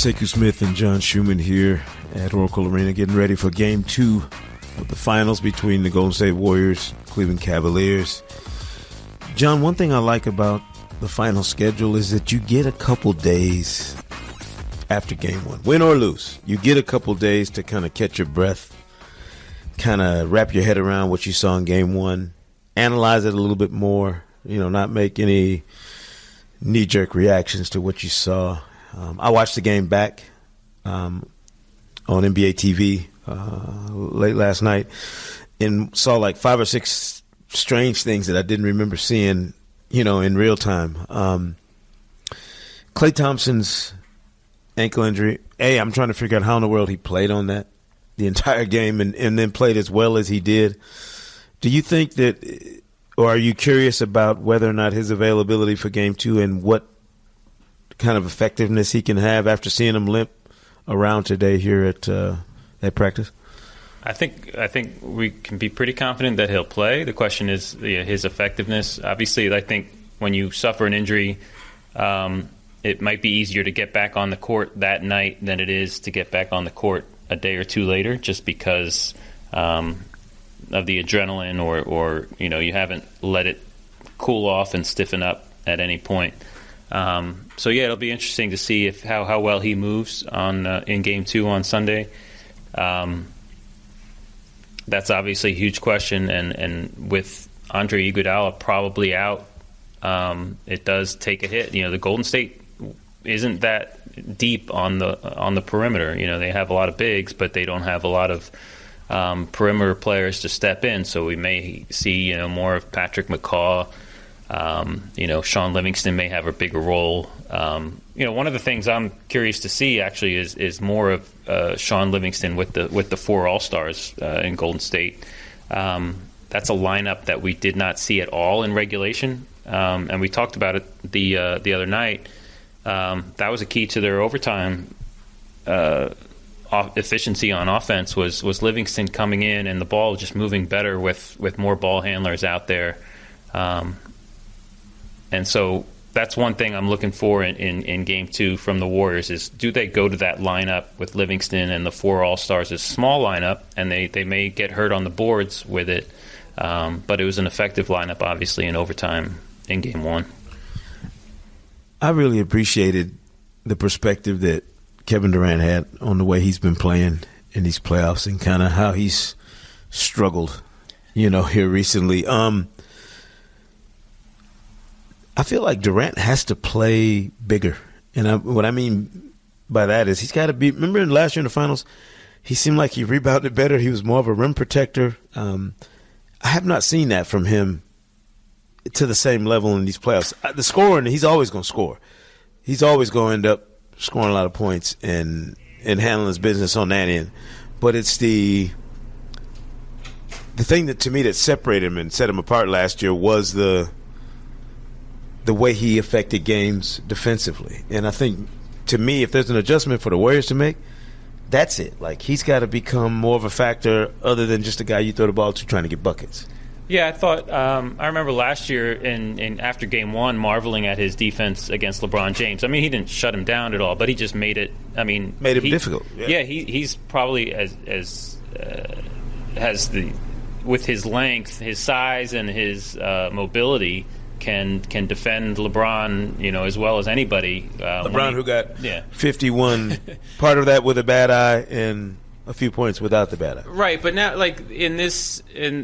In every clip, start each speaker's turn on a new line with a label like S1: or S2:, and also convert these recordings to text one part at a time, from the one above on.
S1: Sekou Smith and John Schumann here at Oracle Arena getting ready for Game 2 of the finals between the Golden State Warriors, Cleveland Cavaliers. John, one thing I like about the final schedule is that you get a couple days after Game 1. Win or lose, you get a couple days to kind of catch your breath, kind of wrap your head around what you saw in Game 1, analyze it a little bit more, not make any knee-jerk reactions to what you saw. I watched the game back on NBA TV late last night and saw like 5 or 6 strange things that I didn't remember seeing, in real time. Klay Thompson's ankle injury. I'm trying to figure out how in the world he played on that the entire game and then played as well as he did. Do you think that, or are you curious about whether or not his availability for Game 2 and what kind of effectiveness he can have after seeing him limp around today here at practice?
S2: I think we can be pretty confident that he'll play. The question is his effectiveness. Obviously, I think when you suffer an injury, it might be easier to get back on the court that night than it is to get back on the court a day or two later, just because of the adrenaline or you haven't let it cool off and stiffen up at any point. So it'll be interesting to see how well he moves in Game 2 on Sunday. That's obviously a huge question, and with Andre Iguodala probably out, it does take a hit. The Golden State isn't that deep on the perimeter. They have a lot of bigs, but they don't have a lot of perimeter players to step in. So we may see more of Patrick McCaw. Sean Livingston may have a bigger role. One of the things I'm curious to see actually is more of Sean Livingston with the 4 All-Stars in Golden State. That's a lineup that we did not see at all in regulation, and we talked about it the other night. That was a key to their overtime efficiency on offense was Livingston coming in and the ball just moving better with more ball handlers out there. And so that's one thing I'm looking for in Game 2 from the Warriors is, do they go to that lineup with Livingston and the 4 All-Stars? It's a small lineup, and they may get hurt on the boards with it. But it was an effective lineup, obviously, in overtime in Game 1.
S1: I really appreciated the perspective that Kevin Durant had on the way he's been playing in these playoffs and kind of how he's struggled, here recently. I feel like Durant has to play bigger. And what I mean by that is he's got to be – remember last year in the finals, he seemed like he rebounded better. He was more of a rim protector. I have not seen that from him to the same level in these playoffs. The scoring, he's always going to score. He's always going to end up scoring a lot of points and handling his business on that end. But it's the thing that, to me, that separated him and set him apart last year was the way he affected games defensively. And I think, to me, if there's an adjustment for the Warriors to make, that's it. Like, he's got to become more of a factor other than just a guy you throw the ball to trying to get buckets.
S2: Yeah, I thought I remember last year in after Game 1 marveling at his defense against LeBron James. I mean, he didn't shut him down at all, but he just made it. Made it difficult. Yeah, he's probably as has with his length, his size, and his mobility can defend LeBron, as well as anybody.
S1: LeBron, who got 51, part of that with a bad eye and a few points without the bad eye. Right,
S2: but now, like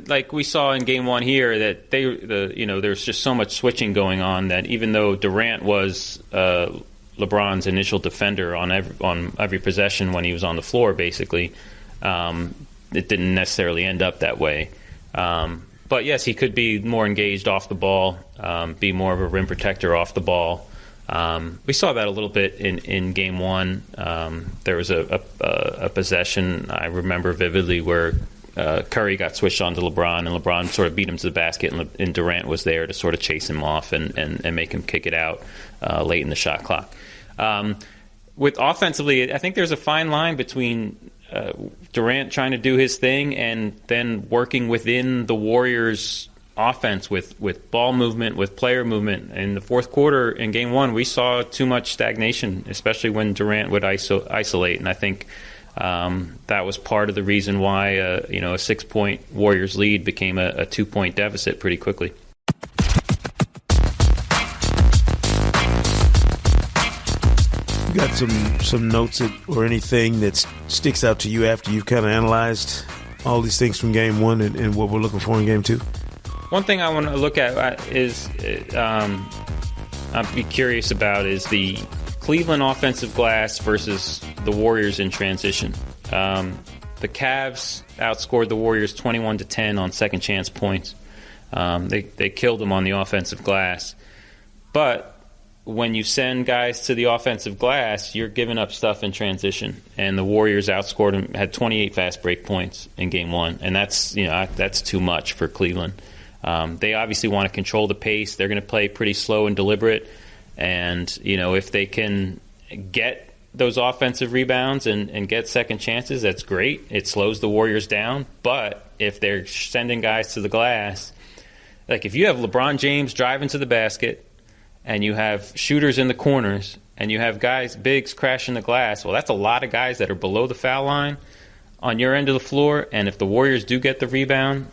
S2: like we saw in Game 1 here, that there's just so much switching going on that even though Durant was LeBron's initial defender on every possession when he was on the floor, basically, it didn't necessarily end up that way. But yes, he could be more engaged off the ball, be more of a rim protector off the ball. We saw that a little bit in Game 1. There was a possession I remember vividly where Curry got switched onto LeBron, and LeBron sort of beat him to the basket, and Durant was there to sort of chase him off and make him kick it out late in the shot clock. With offensively, I think there's a fine line between Durant trying to do his thing and then working within the Warriors' offense with ball movement, with player movement. In the fourth quarter in Game 1, we saw too much stagnation, especially when Durant would isolate. And I think that was part of the reason why a 6-point Warriors lead became a 2-point deficit pretty quickly.
S1: You got some notes or anything that sticks out to you after you've kind of analyzed all these things from Game 1 and what we're looking for in Game 2?
S2: One thing I want to look at is I'd be curious about is the Cleveland offensive glass versus the Warriors in transition. The Cavs outscored the Warriors 21-10 on second chance points. They killed them on the offensive glass. But when you send guys to the offensive glass, you're giving up stuff in transition. And the Warriors outscored them, had 28 fast break points in Game 1. And that's too much for Cleveland. They obviously want to control the pace. They're going to play pretty slow and deliberate. And, if they can get those offensive rebounds and get second chances, that's great. It slows the Warriors down. But if they're sending guys to the glass, like if you have LeBron James driving to the basket and you have shooters in the corners and you have bigs crashing the glass, well, that's a lot of guys that are below the foul line on your end of the floor. And if the Warriors do get the rebound,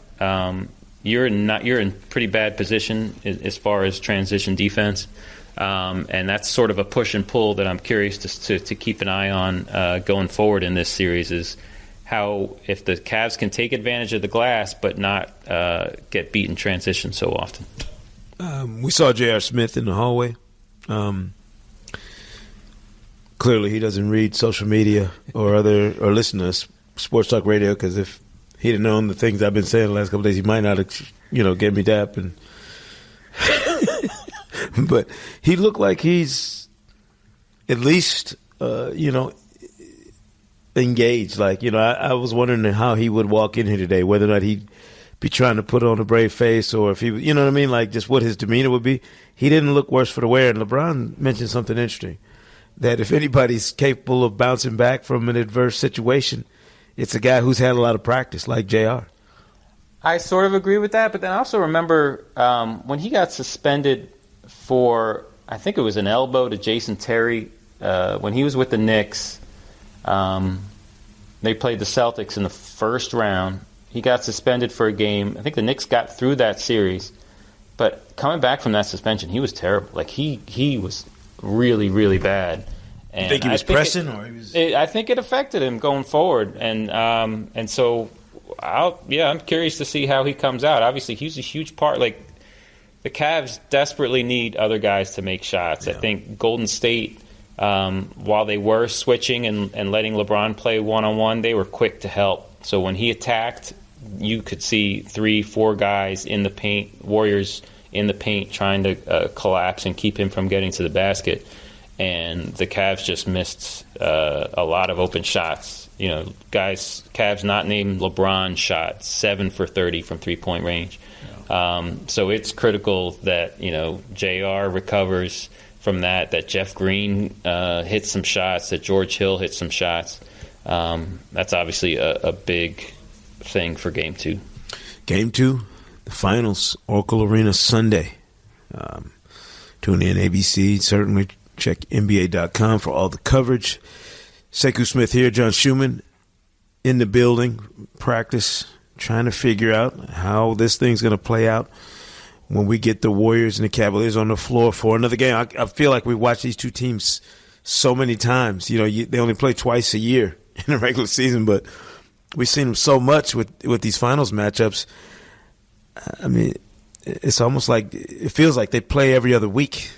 S2: you're in pretty bad position as far as transition defense, and that's sort of a push and pull that I'm curious to keep an eye on going forward in this series. Is how if the Cavs can take advantage of the glass but not get beat in transition so often.
S1: We saw J.R. Smith in the hallway. Clearly, he doesn't read social media or listen to sports talk radio, because if he'd have known the things I've been saying the last couple of days, he might not have, get me dap. And but he looked like he's at least, engaged. Like, I was wondering how he would walk in here today, whether or not he'd be trying to put on a brave face or if he, you know what I mean? Like just what his demeanor would be. He didn't look worse for the wear. And LeBron mentioned something interesting, that if anybody's capable of bouncing back from an adverse situation, it's a guy who's had a lot of practice, like JR.
S2: I sort of agree with that, but then I also remember when he got suspended for, I think it was an elbow to Jason Terry, when he was with the Knicks. They played the Celtics in the first round. He got suspended for a game. I think the Knicks got through that series, but coming back from that suspension, he was terrible. Like he was really, really bad. And
S1: you think he was pressing, or he was?
S2: I think it affected him going forward, and so I'm curious to see how he comes out. Obviously, he's a huge part. Like the Cavs desperately need other guys to make shots. Yeah. I think Golden State, while they were switching and letting LeBron play one-on-one, they were quick to help. So when he attacked, you could see 3-4 guys in the paint, Warriors in the paint, trying to collapse and keep him from getting to the basket. And the Cavs just missed a lot of open shots. Cavs not named LeBron shot 7 for 30 from three-point range. Yeah. So it's critical that, JR recovers from that Jeff Green hits some shots, that George Hill hits some shots. That's obviously a big thing for Game 2.
S1: Game 2, the finals, Oracle Arena Sunday. Tune in, ABC, certainly. Check NBA.com for all the coverage. Sekou Smith here, John Schumann in the building, practice, trying to figure out how this thing's going to play out when we get the Warriors and the Cavaliers on the floor for another game. I feel like we've watched these two teams so many times. They only play twice a year in the regular season, but we've seen them so much with these finals matchups. I mean, it's almost like it feels like they play every other week.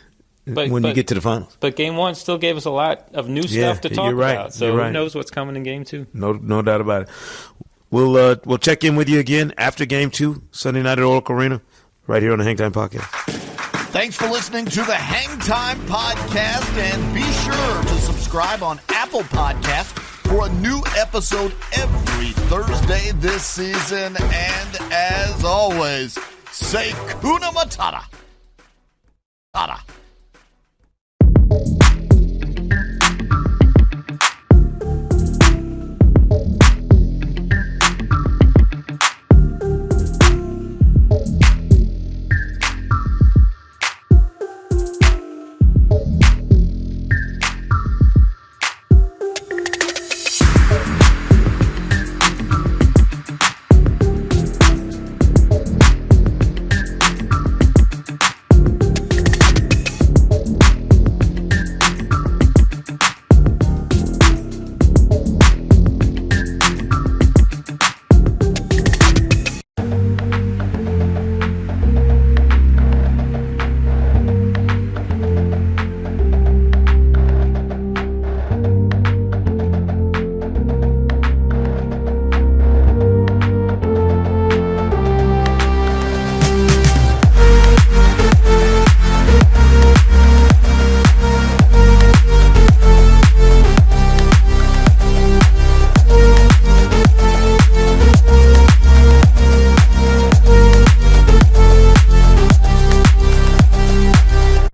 S1: When you get to the finals. But
S2: Game 1 still gave us a lot of new stuff to talk about. So who knows what's coming in Game 2?
S1: No doubt about it. We'll check in with you again after Game 2, Sunday night at Oracle Arena, right here on the Hang Time Podcast.
S3: Thanks for listening to the Hang Time Podcast, and be sure to subscribe on Apple Podcasts for a new episode every Thursday this season. And as always, say Kuna Matata.